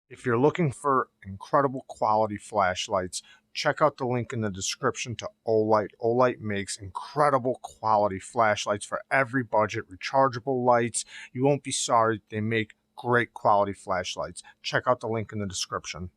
If you're looking for incredible quality flashlights, check out the link in the description to Olight. Olight makes incredible quality flashlights for every budget, rechargeable lights. You won't be sorry. They make great quality flashlights. Check out the link in the description.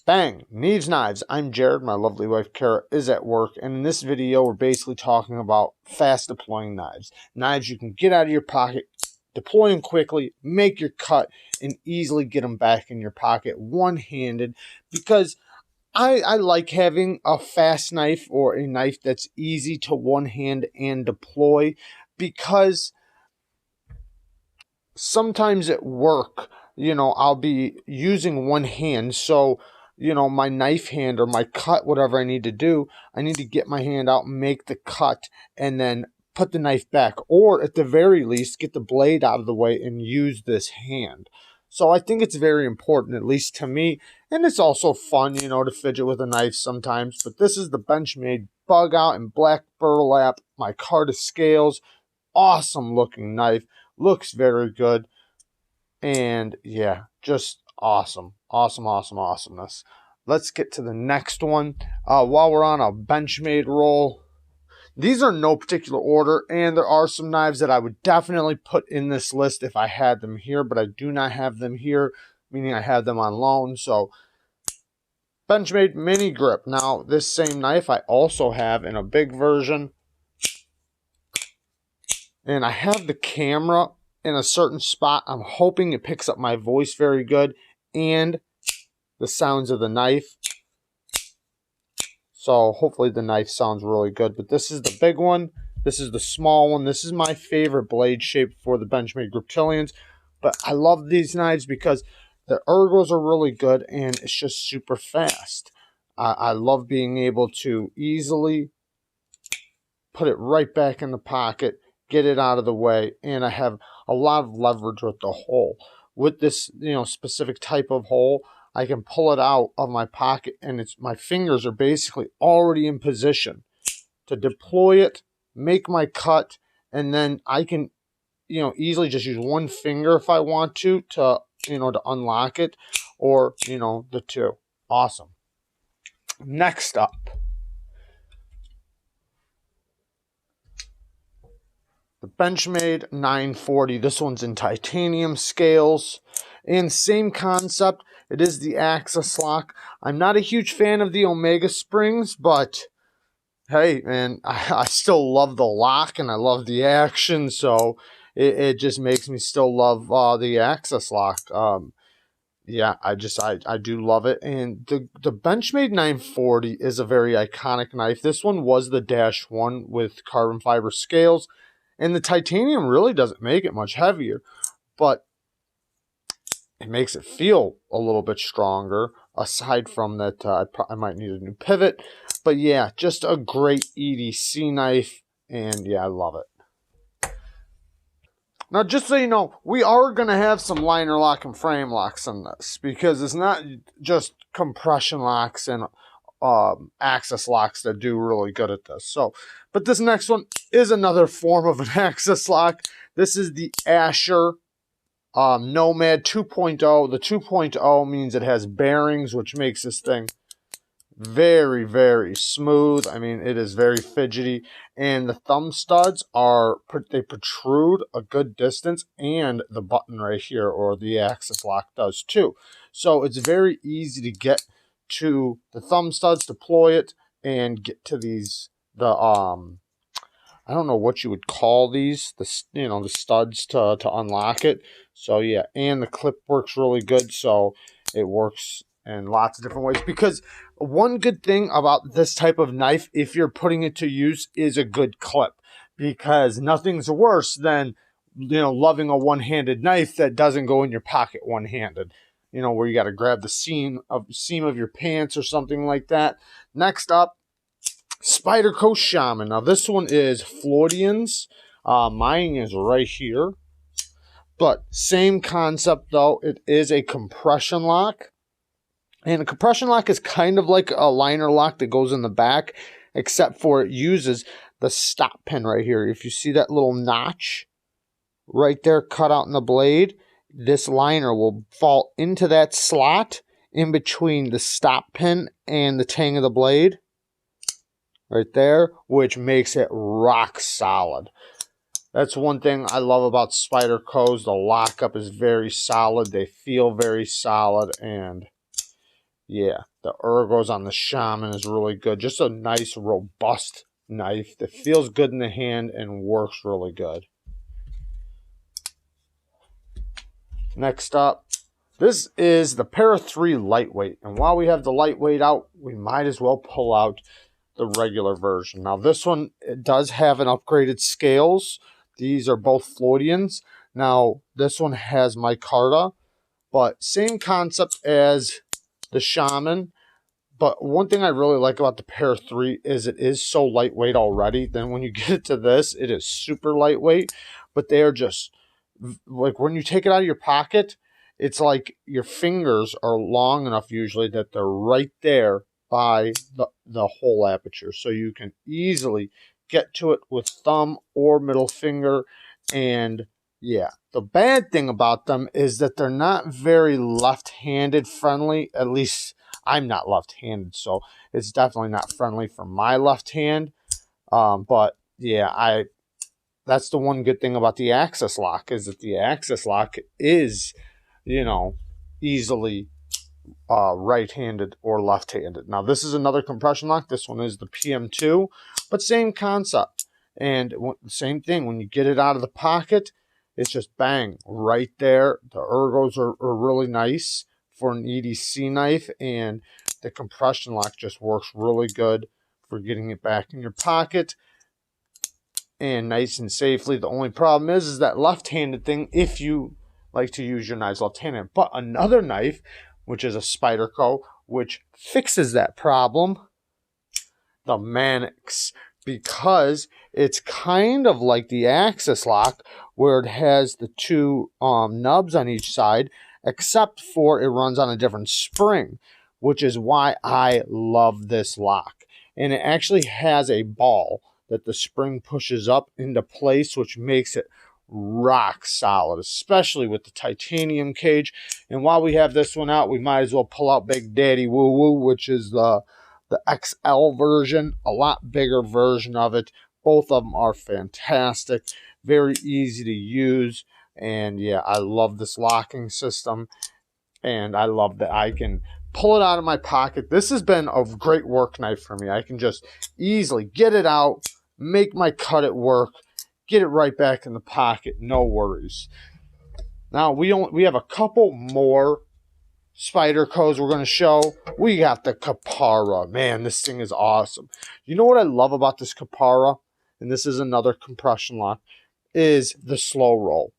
Bang! Neeves Knives. I'm Jared. My lovely wife Kara is at work, and in this video we're basically talking about fast deploying knives. Knives you can get out of your pocket, deploy them quickly, make your cut, and easily get them back in your pocket one-handed, because I like having a fast knife or a knife that's easy to one-hand and deploy, because sometimes at work, I'll be using one hand, so my knife hand or my cut, whatever I need to do, I need to get my hand out, make the cut, and then put the knife back, or at the very least get the blade out of the way and use this hand. So I think it's very important, at least to me, and it's also fun, to fidget with a knife sometimes. But this is the Benchmade Bugout in black burlap, micarta scales, awesome looking knife, looks very good, and yeah, just awesomeness. Let's get to the next one. While we're on a Benchmade roll, these are in no particular order, and there are some knives that I would definitely put in this list if I had them here, but I do not have them here, meaning I have them on loan. So Benchmade Mini Grip. Now this same knife I also have in a big version, and I have the camera in a certain spot. I'm hoping it picks up my voice very good and the sounds of the knife. So hopefully the knife sounds really good. But this is the big one. This is the small one. This is my favorite blade shape for the Benchmade Griptilians. But I love these knives because the ergos are really good and it's just super fast. I love being able to easily put it right back in the pocket, get it out of the way, and I have a lot of leverage with the hole. With this, specific type of hole, I can pull it out of my pocket, and my fingers are basically already in position to deploy it, make my cut, and then I can, easily just use one finger if I want to unlock it, or, the two. Awesome. Next up, the Benchmade 940. This one's in titanium scales, and same concept. It is the axis lock. I'm not a huge fan of the Omega springs, but hey, man, I still love the lock and I love the action, so it just makes me still love the axis lock. Yeah, I do love it. And the Benchmade 940 is a very iconic knife. This one was the -1 with carbon fiber scales, and the titanium really doesn't make it much heavier, but it makes it feel a little bit stronger, aside from that I might need a new pivot. But yeah, just a great EDC knife, and yeah, I love it. Now, just so you know, we are going to have some liner lock and frame locks in this, because it's not just compression locks and axis locks that do really good at this. So, but this next one is another form of an axis lock. This is the Asher Nomad 2.0. The 2.0 means it has bearings, which makes this thing very, very smooth. I mean, it is very fidgety, and the thumb studs they protrude a good distance, and the button right here, or the axis lock, does too. So it's very easy to get to the thumb studs, deploy it, and get to I don't know what you would call these, the studs to unlock it. So yeah, and the clip works really good, so it works in lots of different ways. Because one good thing about this type of knife, if you're putting it to use, is a good clip. Because nothing's worse than, loving a one-handed knife that doesn't go in your pocket one-handed. Where you got to grab the seam of your pants or something like that. Next up, Spyderco Shaman. Now this one is Floridians. Mine is right here. But same concept though. It is a compression lock. And a compression lock is kind of like a liner lock that goes in the back, except for it uses the stop pin right here. If you see that little notch right there cut out in the blade, this liner will fall into that slot in between the stop pin and the tang of the blade. Right there, which makes it rock solid. That's one thing I love about Spyderco's. The lockup is very solid. They feel very solid. And yeah, the ergos on the Shaman is really good. Just a nice, robust knife that feels good in the hand and works really good. Next up, this is the Para 3 lightweight. And while we have the lightweight out, we might as well pull out the regular version. Now this one, it does have an upgraded scales. These are both Floydians. Now this one has micarta, but same concept as the Shaman. But one thing I really like about the Para 3 is it is so lightweight already. Then when you get it to this, it is super lightweight. But they are just, like when you take it out of your pocket, it's like your fingers are long enough usually that they're right there by the hole aperture. So you can easily get to it with thumb or middle finger. And yeah, the bad thing about them is that they're not very left-handed friendly. At least I'm not left-handed, so it's definitely not friendly for my left hand. But yeah, that's the one good thing about the axis lock, is that the axis lock is, you know, easily right-handed or left-handed. Now this is another compression lock. This one is the PM2, but same concept. And same thing, when you get it out of the pocket, it's just bang, right there. The ergos are really nice for an EDC knife, and the compression lock just works really good for getting it back in your pocket and nice and safely. The only problem is that left-handed thing if you like to use your knives left-handed. But another knife, which is a Spyderco, which fixes that problem, the Manix, because it's kind of like the axis lock where it has the two nubs on each side, except for it runs on a different spring, which is why I love this lock. And it actually has a ball that the spring pushes up into place, which makes it rock solid, especially with the titanium cage. And while we have this one out, we might as well pull out Big Daddy Woo Woo, which is the XL version, a lot bigger version of it. Both of them are fantastic, very easy to use. And yeah, I love this locking system, and I love that I can pull it out of my pocket. This has been a great work knife for me. I can just easily get it out, make my cut at work, get it right back in the pocket, no worries. Now we have a couple more Spydercos we're going to show. We got the Kapara. Man, this thing is awesome. You know what I love about this Kapara, and this is another compression lock, is the slow roll.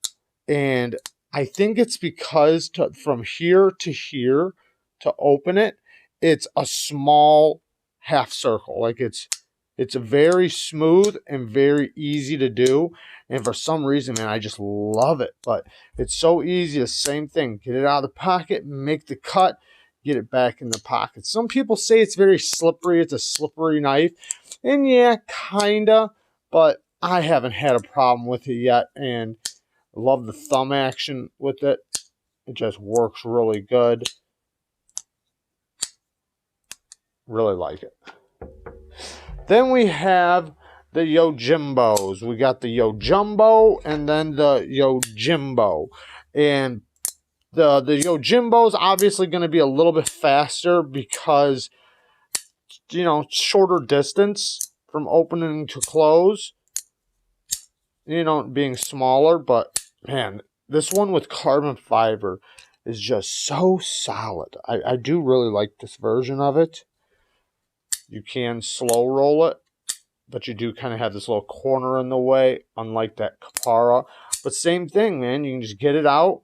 And I think it's because from here to here to open it, it's a small half circle. Like it's very smooth and very easy to do. And for some reason, man, I just love it. But it's so easy. The same thing. Get it out of the pocket, make the cut, get it back in the pocket. Some people say it's very slippery. It's a slippery knife. And yeah, kinda. But I haven't had a problem with it yet. And I love the thumb action with it. It just works really good. Really like it. Then we have the Yojimbos. We got the Yojimbo and then the Yojimbo. And the Yojimbo is obviously going to be a little bit faster because, you know, shorter distance from opening to close, you know, being smaller. But man, this one with carbon fiber is just so solid. I do really like this version of it. You can slow roll it, but you do kind of have this little corner in the way, unlike that Kapara. But same thing, man. You can just get it out,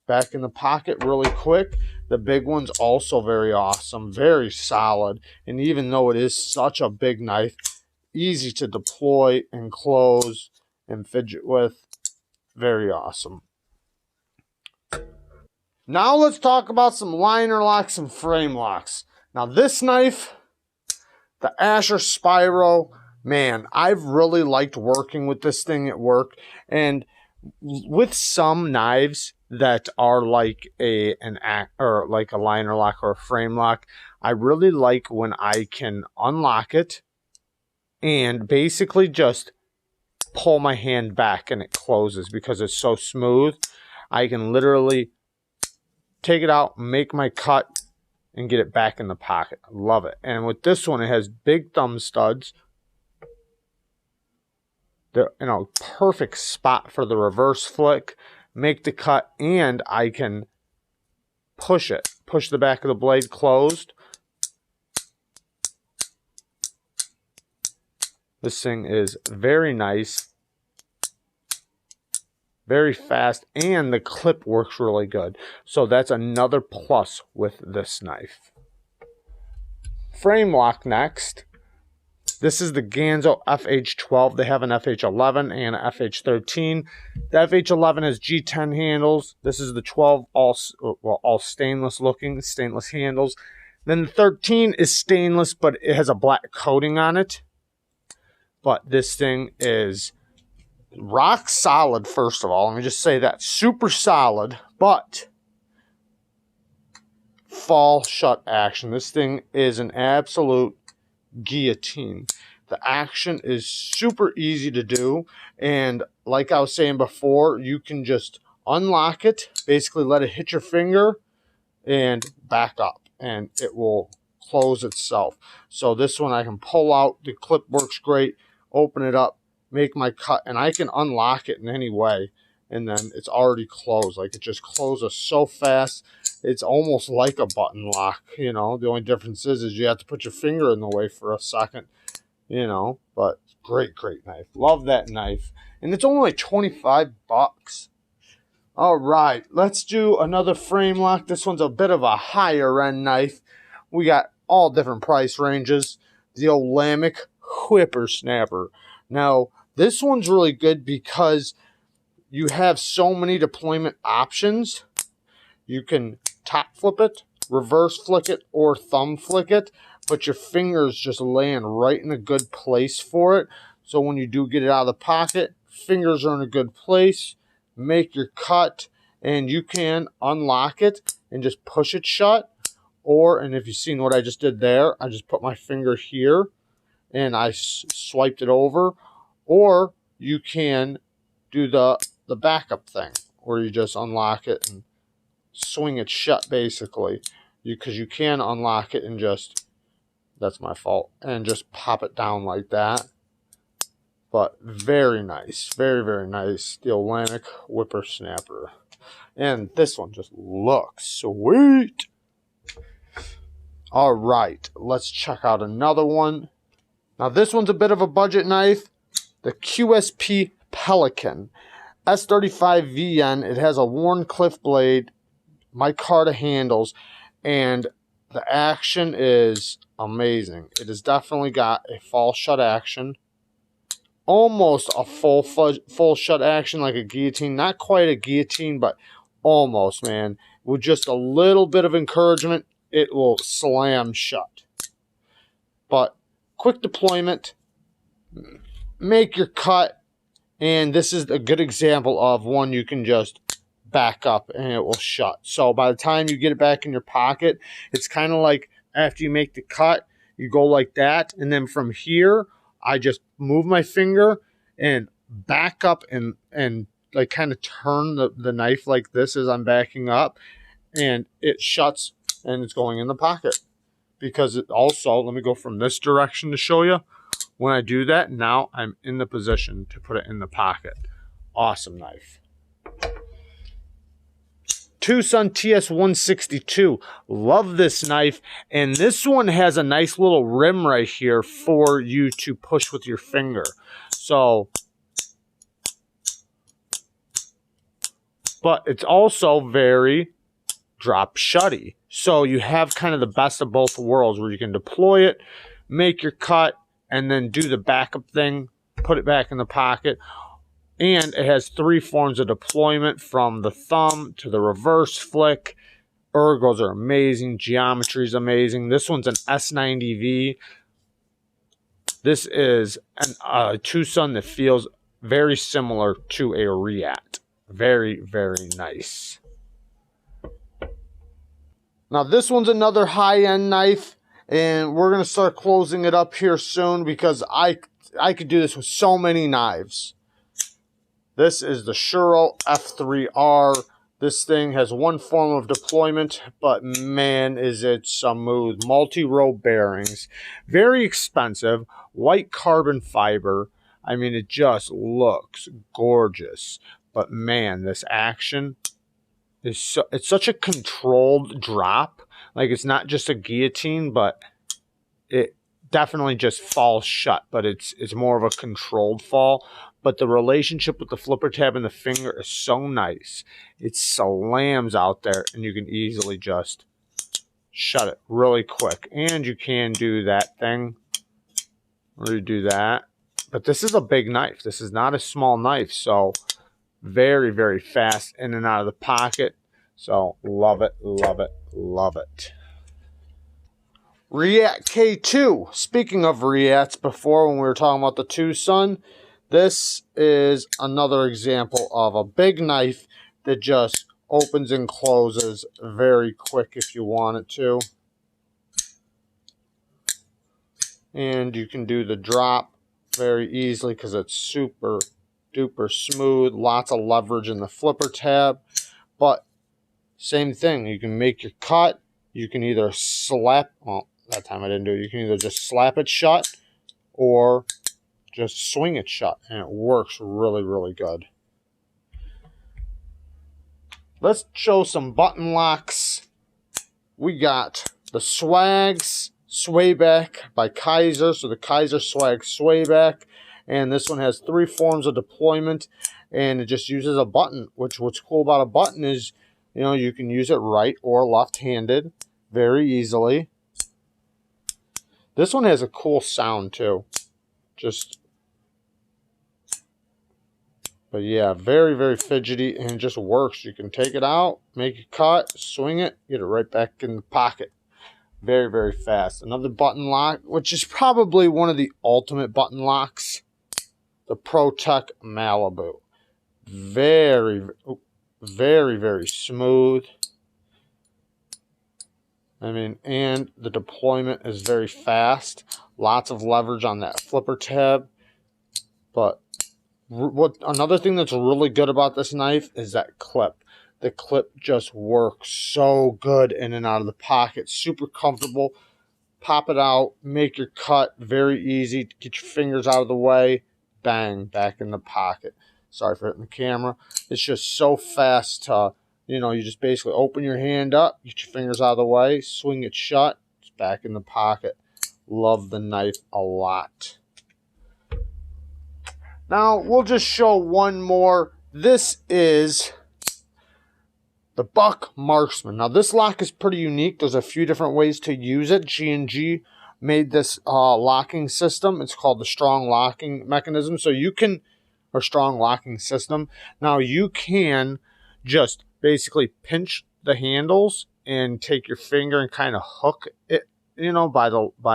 back in the pocket really quick. The big one's also very awesome, very solid. And even though it is such a big knife, easy to deploy and close and fidget with. Very awesome. Now let's talk about some liner locks and frame locks. Now this knife, the Asher Spiro, man, I've really liked working with this thing at work. And with some knives that are like a liner lock or a frame lock, I really like when I can unlock it and basically just pull my hand back and it closes because it's so smooth. I can literally take it out, make my cut, and get it back in the pocket. I love it. And with this one, it has big thumb studs. They're in a perfect spot for the reverse flick, make the cut, and I can push it. Push the back of the blade closed. This thing is very nice, very fast, and the clip works really good. So that's another plus with this knife. Frame lock next. This is the Ganzo FH12. They have an FH11 and an FH13. The FH11 has G10 handles. This is the 12, all stainless looking, stainless handles. Then the 13 is stainless, but it has a black coating on it. But this thing is rock solid, first of all. Let me just say that. Super solid, but fall shut action. This thing is an absolute guillotine. The action is super easy to do, and like I was saying before, you can just unlock it, basically let it hit your finger and back up, and it will close itself. So this one I can pull out, the clip works great, open it up, make my cut, and I can unlock it in any way, and then it's already closed. Like, it just closes so fast. It's almost like a button lock, you know. The only difference is you have to put your finger in the way for a second, you know. But great, great knife. Love that knife. And it's only like 25 bucks. All right, let's do another frame lock. This one's a bit of a higher end knife. We got all different price ranges. The Olamic Whippersnapper. Now, this one's really good because you have so many deployment options. You can top flip it, reverse flick it, or thumb flick it, but your fingers just land right in a good place for it. So when you do get it out of the pocket, fingers are in a good place, make your cut, and you can unlock it and just push it shut. Or, and if you've seen what I just did there, I just put my finger here and I swiped it over. Or you can do the backup thing, where you just unlock it and swing it shut, basically, because you can unlock it and just, that's my fault, and just pop it down like that. But very nice, very, very nice. The Olamic Whippersnapper. And this one just looks sweet. All right, let's check out another one. Now this one's a bit of a budget knife. The QSP Pelican S35VN. It has a worn cliff blade, micarta handles, and the action is amazing. It has definitely got a fall shut action, almost a full shut action, like a guillotine. Not quite a guillotine, but almost, man. With just a little bit of encouragement, it will slam shut. But quick deployment, make your cut, and this is a good example of one you can just back up and it will shut. So by the time you get it back in your pocket, it's kind of like after you make the cut, you go like that, and then from here I just move my finger and back up and like kind of turn the knife like this as I'm backing up, and it shuts and it's going in the pocket. Because it also, let me go from this direction to show you. When I do that, now I'm in the position to put it in the pocket. Awesome knife. Twosun TS-162. Love this knife. And this one has a nice little rim right here for you to push with your finger. So, but it's also very drop shutty. So you have kind of the best of both worlds, where you can deploy it, make your cut, and then do the backup thing, put it back in the pocket. And it has 3 forms of deployment, from the thumb to the reverse flick. Ergos are amazing. Geometry is amazing. This one's an S90V. This is a Twosun that feels very similar to a Reate. Very, very nice. Now this one's another high-end knife, and we're going to start closing it up here soon because I could do this with so many knives. This is the Shirogorov F3R. This thing has one form of deployment, but man, is it smooth. Multi-row bearings. Very expensive. White carbon fiber. I mean, it just looks gorgeous. But man, this action is it's such a controlled drop. Like, it's not just a guillotine, but it definitely just falls shut. But it's more of a controlled fall. But the relationship with the flipper tab and the finger is so nice. It slams out there, and you can easily just shut it really quick. And you can do that thing, or you do that. But this is a big knife. This is not a small knife, so very, very fast in and out of the pocket. So love it, love it, love it. Reate K2. Speaking of Reates, before when we were talking about the Twosun, this is another example of a big knife that just opens and closes very quick if you want it to. And you can do the drop very easily because it's super duper smooth. Lots of leverage in the flipper tab. But same thing. You can make your cut. You can either slap, well, that time I didn't do it. You can either just slap it shut or just swing it shut, and it works really, really good. Let's show some button locks. We got the Swags Swayback by Kizer, so the Kizer Swag Swayback, and this one has 3 forms of deployment, and it just uses a button, which what's cool about a button is, you know, you can use it right or left-handed very easily. This one has a cool sound too. But yeah, very, very fidgety, and it just works. You can take it out, make a cut, swing it, get it right back in the pocket. Very, very fast. Another button lock, which is probably one of the ultimate button locks, the Protech Malibu. Very, very, very smooth. I mean, and the deployment is very fast. Lots of leverage on that flipper tab. But another thing that's really good about this knife is that clip. The clip just works so good in and out of the pocket. Super comfortable. Pop it out. Make your cut. Very easy. Get your fingers out of the way. Bang. Back in the pocket. Sorry for hitting the camera. It's just so fast to, you know, you just basically open your hand up. Get your fingers out of the way. Swing it shut. It's back in the pocket. Love the knife a lot. Now, we'll just show one more. This is the Buck Marksman. Now, this lock is pretty unique. There's a few different ways to use it. G&G made this locking system. It's called the strong locking mechanism. So you can, or strong locking system. Now, you can just basically pinch the handles and take your finger and kind of hook it, you know, by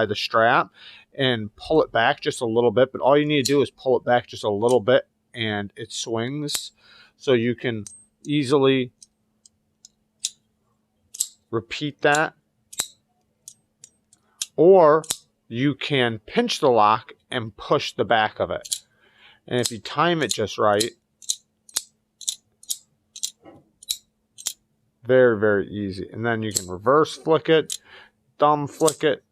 the strap, and pull it back just a little bit. But all you need to do is pull it back just a little bit, and it swings. So you can easily repeat that. Or you can pinch the lock and push the back of it. And if you time it just right, very, very easy. And then you can reverse flick it, thumb flick it.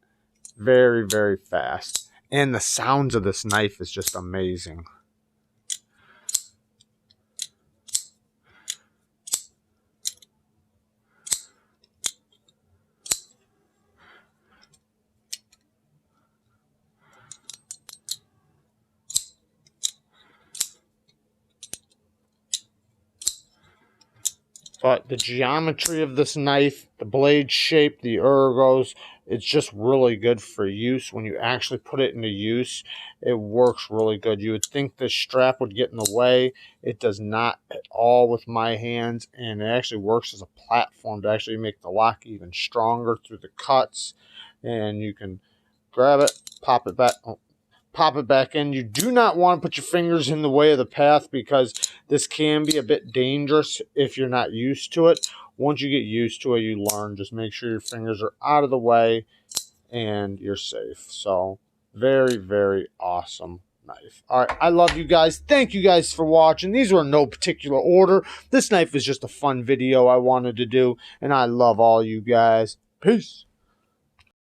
Very, very fast. And the sounds of this knife is just amazing. But the geometry of this knife, the blade shape, the ergos, it's just really good for use. When you actually put it into use, it works really good. You would think the strap would get in the way. It does not at all with my hands, and it actually works as a platform to actually make the lock even stronger through the cuts. And you can grab it, pop it back in. You do not want to put your fingers in the way of the path, because This can be a bit dangerous if you're not used to it. Once you get used to it, you learn. Just make sure your fingers are out of the way and you're safe. So very, very awesome knife. All right, I love you guys. Thank you guys for watching. These were in no particular order. This knife is just a fun video I wanted to do, and I love all you guys. Peace.